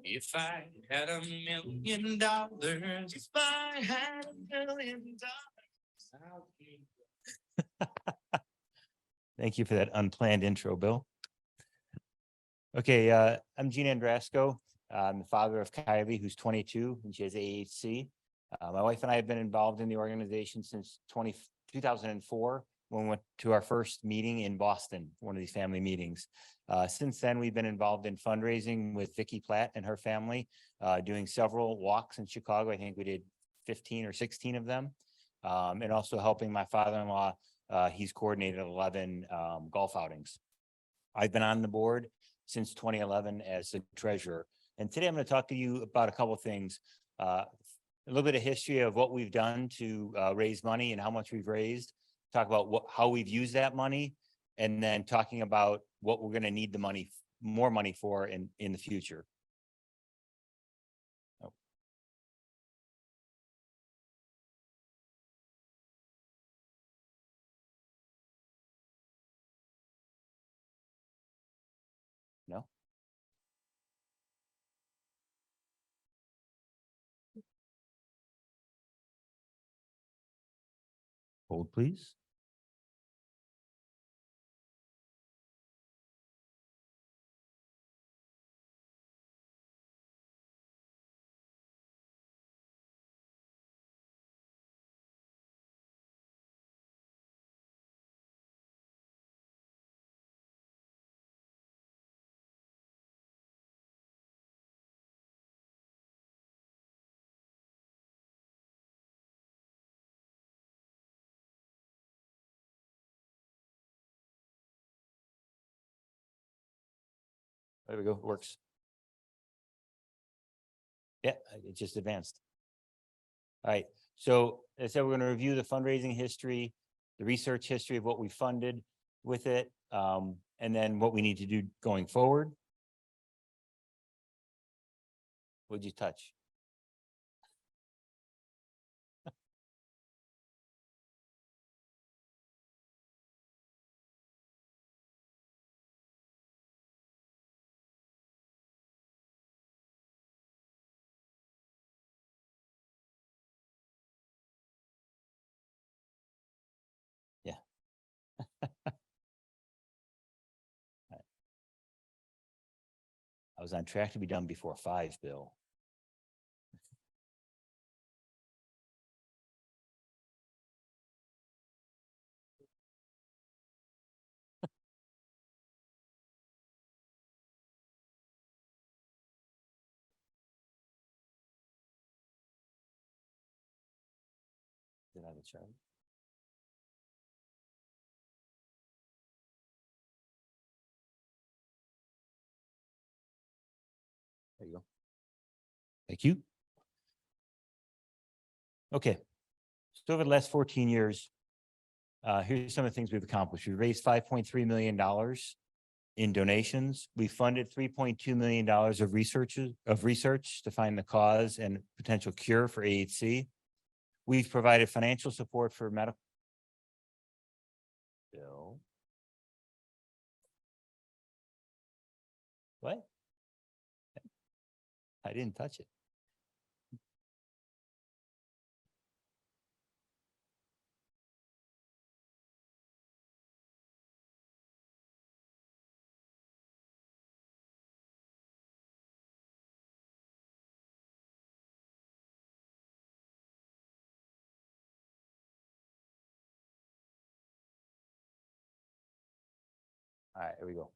If I had $1,000,000, if I had $1,000,000. Thank you for that unplanned intro, Bill. Okay, I'm Gene Andrasco. I'm the father of Kylie, who's 22, and she has AHC. My wife and I have been involved in the organization since 2004, when we went to our first meeting in Boston, one of these family meetings. Since then, we've been involved in fundraising with Vicki Platt and her family, doing several walks in Chicago. I think we did 15 or 16 of them, and also helping my father-in-law. He's coordinated 11 golf outings. I've been on the board since 2011 as the treasurer. And today I'm going to talk to you about a couple of things. A little bit of history of what we've done to raise money and how much we've raised. Talk about how we've used that money, and then talking about what we're going to need the money, more money for in the future. Oh. No. Hold, please. There we go. It works. Yeah, it just advanced. All right. So as I said, we're going to review the fundraising history, the research history of what we funded with it, and then what we need to do going forward. What'd you touch? Yeah. I was on track to be done before 5, Bill. Did I have a chart? There you go. Thank you. Okay. So over the last 14 years, here's some of the things we've accomplished. We raised $5.3 million in donations. We funded $3.2 million of research to find the cause and potential cure for AHC. We've provided financial support for medical. Bill. What? I didn't touch it. All right, here we go.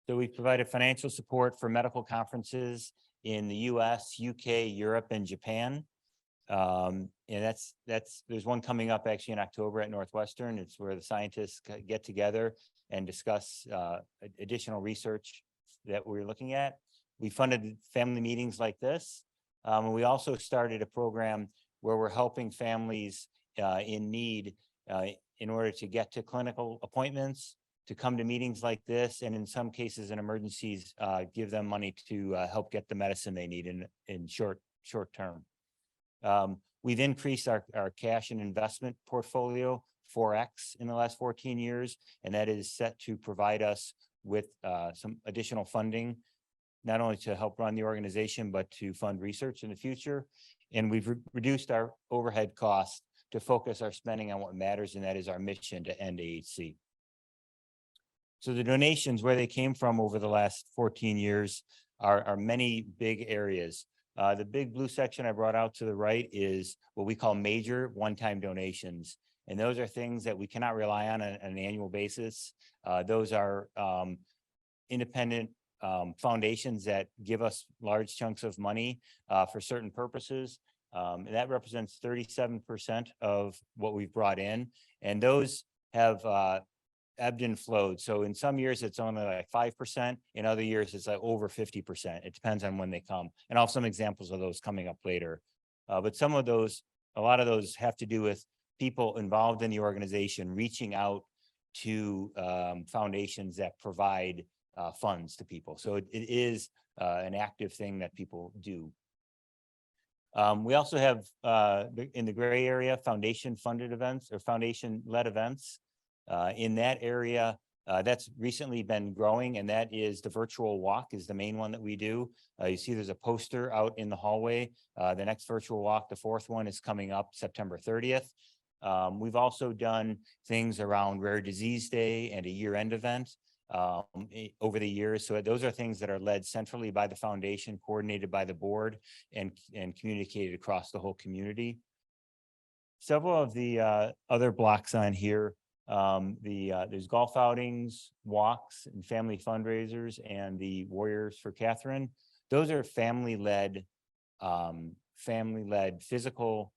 So we provided financial support for medical conferences in the US, UK, Europe, and Japan. And there's one coming up actually in October at Northwestern. It's where the scientists get together and discuss additional research that we're looking at. We funded family meetings like this. And we also started a program where we're helping families in need in order to get to clinical appointments, to come to meetings like this, and in some cases in emergencies, give them money to help get the medicine they need in short term. We've increased our cash and investment portfolio 4x in the last 14 years, and that is set to provide us with some additional funding not only to help run the organization, but to fund research in the future. And we've reduced our overhead costs to focus our spending on what matters, and that is our mission to end AHC. So the donations, where they came from over the last 14 years, are many big areas. The big blue section I brought out to the right is what we call major one-time donations. And those are things that we cannot rely on an annual basis. Those are independent foundations that give us large chunks of money for certain purposes. And that represents 37% of what we've brought in. And those have ebbed and flowed. So in some years it's only like 5%. In other years it's like over 50%. It depends on when they come. And I'll have some examples of those coming up later. But some of those, a lot of those have to do with people involved in the organization reaching out to foundations that provide funds to people. So it is an active thing that people do. We also have in the gray area, foundation funded events or foundation led events. In that area, that's recently been growing, and that is the virtual walk is the main one that we do. You see there's a poster out in the hallway. The next virtual walk, the fourth one, is coming up September 30th. We've also done things around Rare Disease Day and a year-end event over the years. So those are things that are led centrally by the foundation, coordinated by the board, and communicated across the whole community. Several of the other blocks on here, there's golf outings, walks, and family fundraisers, and the Warriors for Catherine. Those are family-led physical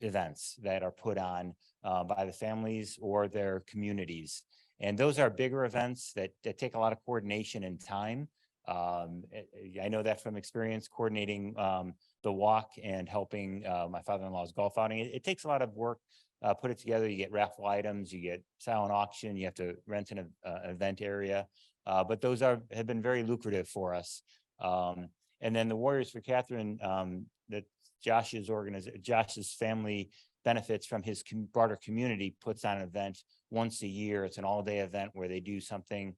events that are put on by the families or their communities. And those are bigger events that take a lot of coordination and time. I know that from experience coordinating the walk and helping my father-in-law's golf outing. It takes a lot of work. Put it together. You get raffle items, you get silent auction, you have to rent an event area, but those have been very lucrative for us. And then the Warriors for Catherine, that Josh's family benefits from his broader community, puts on an event once a year. It's an all-day event where they do something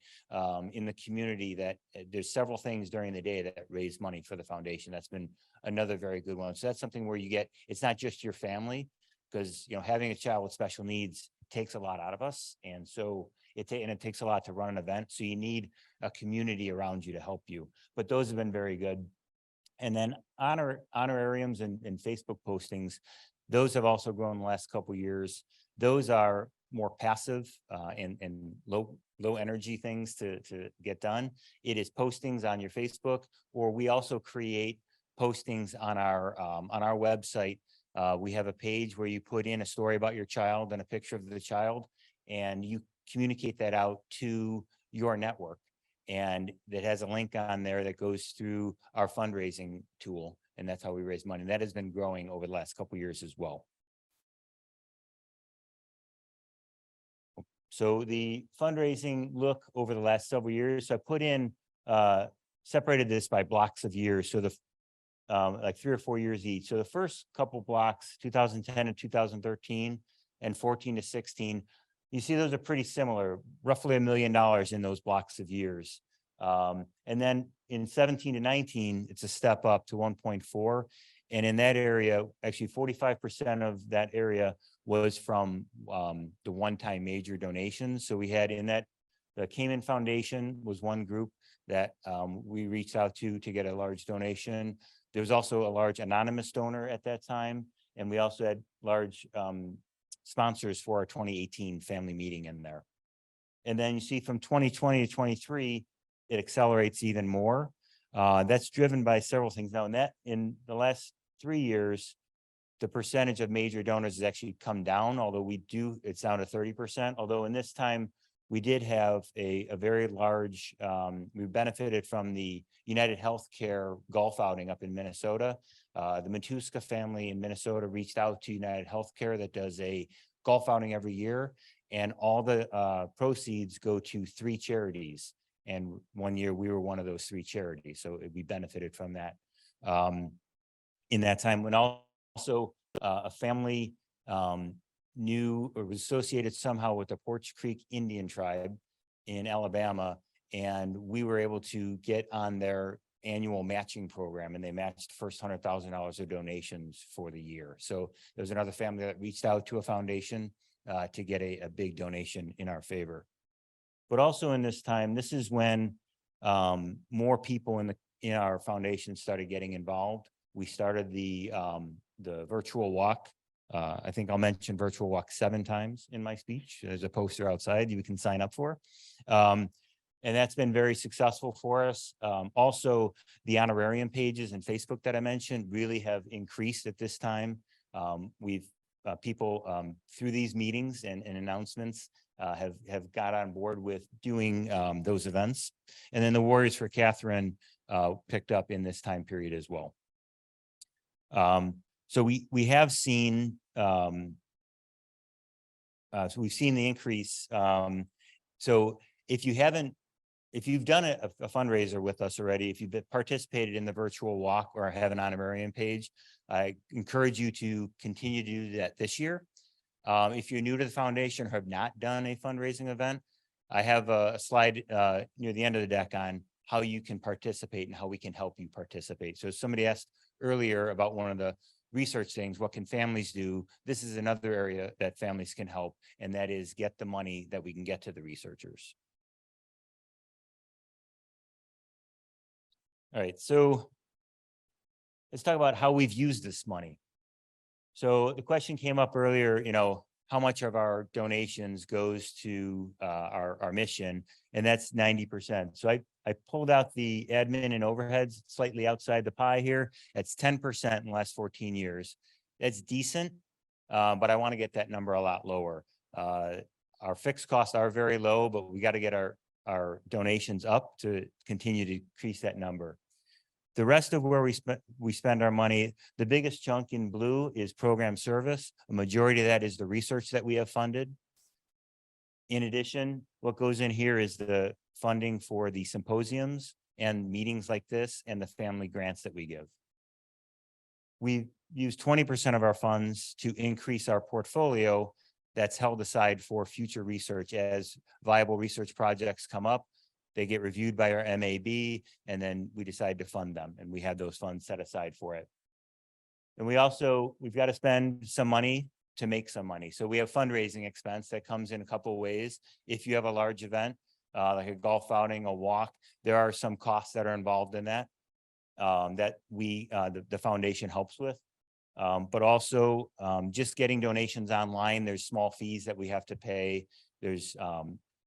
in the community. That there's several things during the day that raise money for the foundation. That's been another very good one. So that's something where you get, it's not just your family, because having a child with special needs takes a lot out of us, and so it takes a lot to run an event. So you need a community around you to help you. But those have been very good. And then honorariums and Facebook postings, those have also grown in the last couple of years. Those are more passive and low energy things to get done. It is postings on your Facebook, or we also create postings on our website. We have a page where you put in a story about your child and a picture of the child, and you communicate that out to your network. And that has a link on there that goes through our fundraising tool. And that's how we raise money. And that has been growing over the last couple of years as well. So the fundraising look over the last several years, so I put in, separated this by blocks of years. So the like 3 or 4 years each. So the first couple blocks, 2010 and 2013 and 14 to 16, you see those are pretty similar, roughly $1 million in those blocks of years. And then in 17 to 19, it's a step up to 1.4. And in that area, actually 45% of that area was from the one-time major donations. So we had in that, the Cayman Foundation was one group that we reached out to get a large donation. There was also a large anonymous donor at that time. And we also had large sponsors for our 2018 family meeting in there. And then you see from 2020 to 23, it accelerates even more. That's driven by several things. Now, in the last 3 years, the percentage of major donors has actually come down, although it's down to 30%. Although in this time, we did have a very large, we benefited from the United Healthcare golf outing up in Minnesota. The Matuska family in Minnesota reached out to United Healthcare that does a golf outing every year, and all the proceeds go to 3 charities. And one year we were one of those 3 charities. So we benefited from that in that time. When also a family knew or was associated somehow with the Porch Creek Indian tribe in Alabama, and we were able to get on their annual matching program, and they matched the first $100,000 of donations for the year. So there's another family that reached out to a foundation to get a big donation in our favor. But also in this time, this is when more people in our foundation started getting involved. We started the virtual walk. I think I'll mention virtual walk 7 times in my speech. There's a poster outside you can sign up for. And that's been very successful for us. Also, the honorarium pages and Facebook that I mentioned really have increased at this time. We've people through these meetings and announcements have got on board with doing those events. And then the Warriors for Catherine picked up in this time period as well. So we have seen so we've seen the increase. So if you've done a fundraiser with us already, if you've participated in the virtual walk or have an honorarium page, I encourage you to continue to do that this year. If you're new to the foundation or have not done a fundraising event, I have a slide near the end of the deck on how you can participate and how we can help you participate. So somebody asked earlier about one of the research things, what can families do? This is another area that families can help, and that is get the money that we can get to the researchers. All right, so let's talk about how we've used this money. So the question came up earlier, how much of our donations goes to our mission, and that's 90%. So I pulled out the admin and overheads slightly outside the pie here. That's 10% in the last 14 years. That's decent, but I want to get that number a lot lower. Our fixed costs are very low, but we got to get our donations up to continue to increase that number. The rest of where we spend our money, the biggest chunk in blue is program service. A majority of that is the research that we have funded. In addition, what goes in here is the funding for the symposiums and meetings like this and the family grants that we give. We use 20% of our funds to increase our portfolio that's held aside for future research. As viable research projects come up, they get reviewed by our MAB, and then we decide to fund them, and we have those funds set aside for it. And we've got to spend some money to make some money. So we have fundraising expense that comes in a couple of ways. If you have a large event, like a golf outing, a walk, there are some costs that are involved in that, that the foundation helps with. But also just getting donations online, there's small fees that we have to pay. There's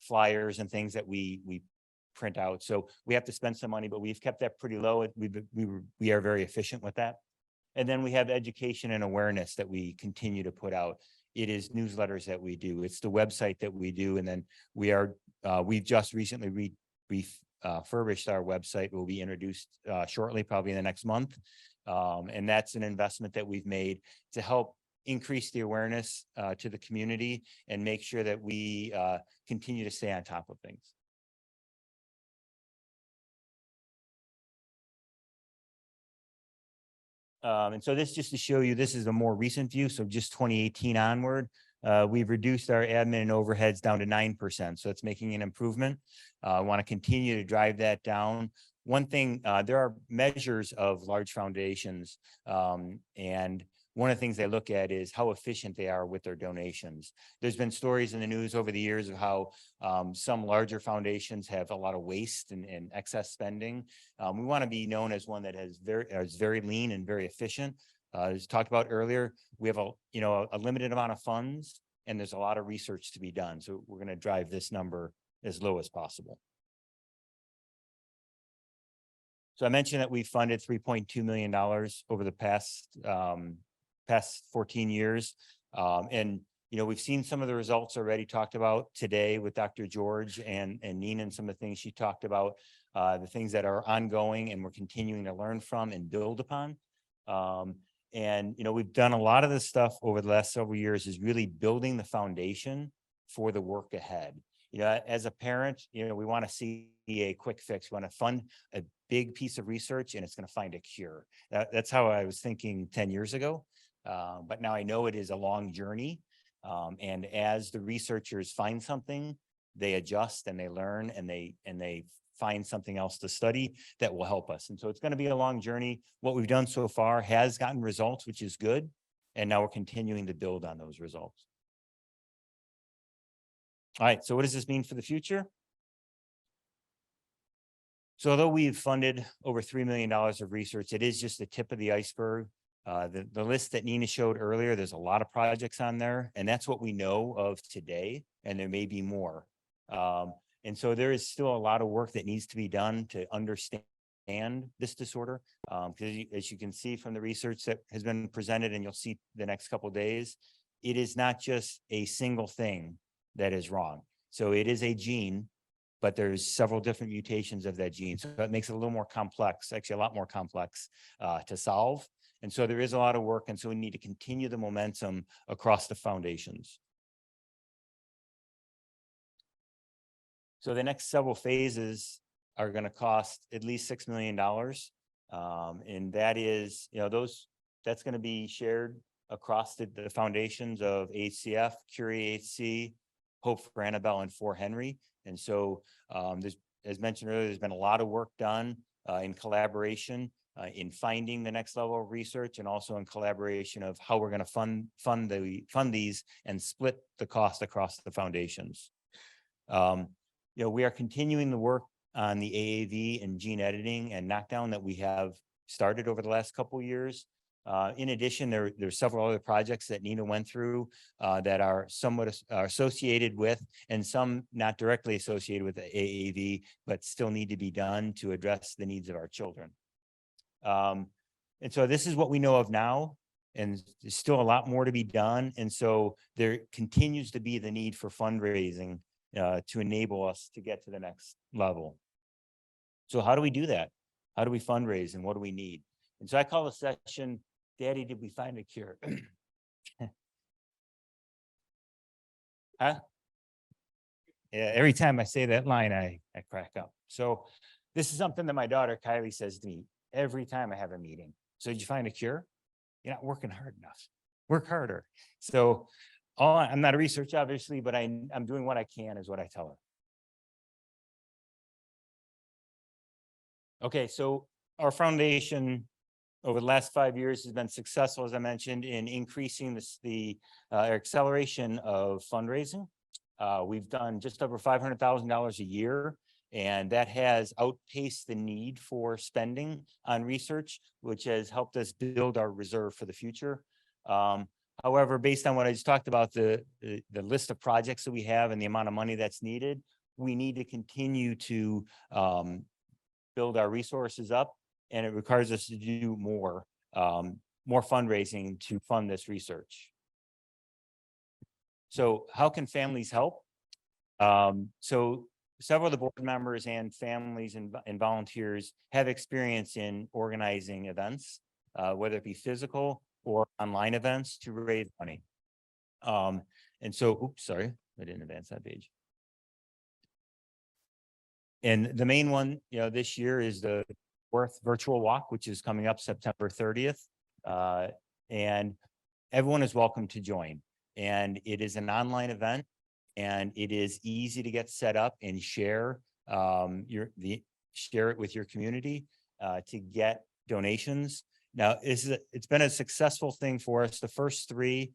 flyers and things that we print out. So we have to spend some money, but we've kept that pretty low. We are very efficient with that. And then we have education and awareness that we continue to put out. It is newsletters that we do. It's the website that we do. And then we've just recently refurbished our website. It will be introduced shortly, probably in the next month. And that's an investment that we've made to help increase the awareness to the community and make sure that we continue to stay on top of things. And so this just to show you, this is a more recent view. So just 2018 onward, we've reduced our admin and overheads down to 9%. So it's making an improvement. I want to continue to drive that down. One thing, there are measures of large foundations, and one of the things they look at is how efficient they are with their donations. There's been stories in the news over the years of how some larger foundations have a lot of waste and excess spending. We want to be known as one that is very lean and very efficient. As talked about earlier, we have a limited amount of funds, and there's a lot of research to be done. So we're going to drive this number as low as possible. So I mentioned that we funded $3.2 million over the past 14 years. And, we've seen some of the results already talked about today with Dr. George and Nina, and some of the things she talked about, the things that are ongoing and we're continuing to learn from and build upon. And, we've done a lot of this stuff over the last several years is really building the foundation for the work ahead. As a parent, we want to see a quick fix. We want to fund a big piece of research and it's going to find a cure. That's how I was thinking 10 years ago. But now I know it is a long journey. And as the researchers find something, they adjust and they learn and they find something else to study that will help us. And so it's going to be a long journey. What we've done so far has gotten results, which is good. And now we're continuing to build on those results. All right, so what does this mean for the future? So although we've funded over $3 million of research, it is just the tip of the iceberg. The list that Nina showed earlier, there's a lot of projects on there, and that's what we know of today, and there may be more. And so there is still a lot of work that needs to be done to understand this disorder. Because as you can see from the research that has been presented, and you'll see the next couple of days, it is not just a single thing that is wrong. So it is a gene, but there's several different mutations of that gene. So that makes it a little more complex, actually a lot more complex to solve. And so there is a lot of work. And so we need to continue the momentum across the foundations. So the next several phases are going to cost at least $6 million. And that is, that's going to be shared across the foundations of AHCF, Curie AHC, Hope for Annabelle, and For Henry. And so there's, as mentioned earlier, there's been a lot of work done in collaboration in finding the next level of research, and also in collaboration of how we're going to fund these and split the cost across the foundations. We are continuing the work on the AAV and gene editing and knockdown that we have started over the last couple of years. In addition, there's several other projects that Nina went through that are somewhat associated with, and some not directly associated with the AAV, but still need to be done to address the needs of our children. And so this is what we know of now, and there's still a lot more to be done. And so there continues to be the need for fundraising to enable us to get to the next level. So how do we do that? How do we fundraise, and what do we need? And so I call the session, Daddy, did we find a cure? Huh? Yeah, every time I say that line, I crack up. So this is something that my daughter Kylie says to me every time I have a meeting. So did you find a cure? You're not working hard enough. Work harder. So I'm not a researcher, obviously, but I'm doing what I can, is what I tell her. Okay, so our foundation over the last 5 years has been successful, as I mentioned, in increasing the acceleration of fundraising. We've done just over $500,000 a year, and that has outpaced the need for spending on research, which has helped us build our reserve for the future. However, based on what I just talked about, the list of projects that we have and the amount of money that's needed, we need to continue to build our resources up, and it requires us to do more fundraising to fund this research. So how can families help? So several of the board members and families and volunteers have experience in organizing events, whether it be physical or online events, to raise money. And so, oops, sorry, I didn't advance that page. And the main one, this year is the Worth Virtual Walk, which is coming up September 30th. And everyone is welcome to join. And it is an online event, and it is easy to get set up and share share it with your community to get donations. Now, it's been a successful thing for us. The first three,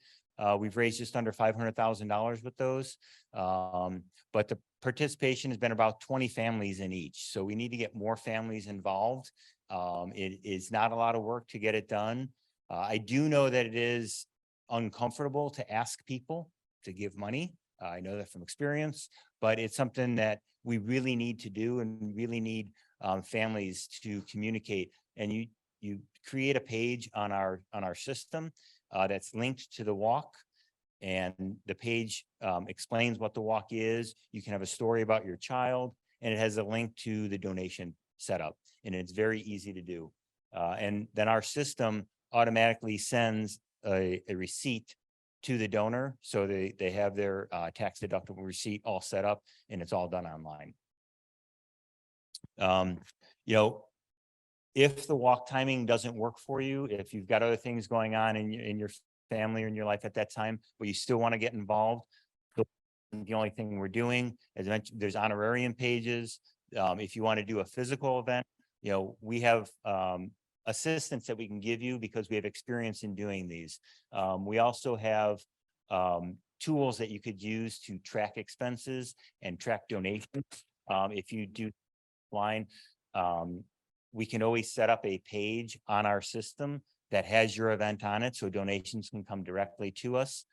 we've raised just under $500,000 with those. But the participation has been about 20 families in each. So we need to get more families involved. It is not a lot of work to get it done. I do know that it is uncomfortable to ask people to give money. I know that from experience, but it's something that we really need to do, and we really need families to communicate. And you create a page on our system that's linked to the walk, and the page explains what the walk is. You can have a story about your child, and it has a link to the donation setup, and it's very easy to do. And then our system automatically sends a receipt to the donor, so they have their tax deductible receipt all set up, and it's all done online. If the walk timing doesn't work for you, if you've got other things going on in your family or in your life at that time, but you still want to get involved, the only thing we're doing, as I mentioned, there's honorarium pages. if you want to do a physical event, we have assistance that we can give you because we have experience in doing these. We also have tools that you could use to track expenses and track donations. If you do line, we can always set up a page on our system that has your event on it, so donations can come directly to us.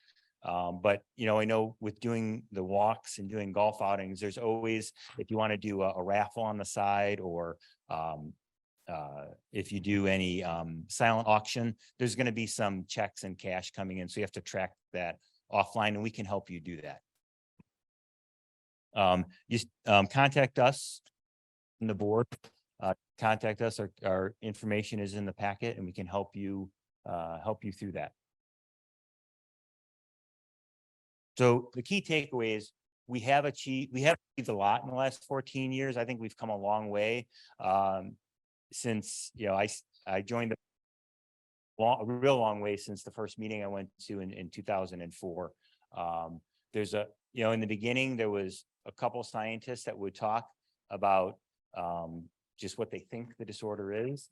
But I know with doing the walks and doing golf outings, there's always, if you want to do a raffle on the side, or if you do any silent auction, there's going to be some checks and cash coming in, so you have to track that offline, and we can help you do that. Contact us in the board. Contact us. Our information is in the packet, and we can help you through that. So the key takeaway is we have achieved a lot in the last 14 years. I think we've come a long way since I joined a real long way since the first meeting I went to in 2004. There's in the beginning, there was a couple scientists that would talk about just what they think the disorder is.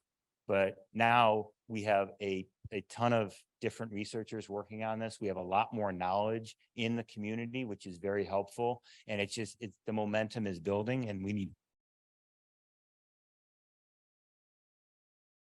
But now we have a ton of different researchers working on this. We have a lot more knowledge in the community, which is very helpful. And the momentum is building, and we need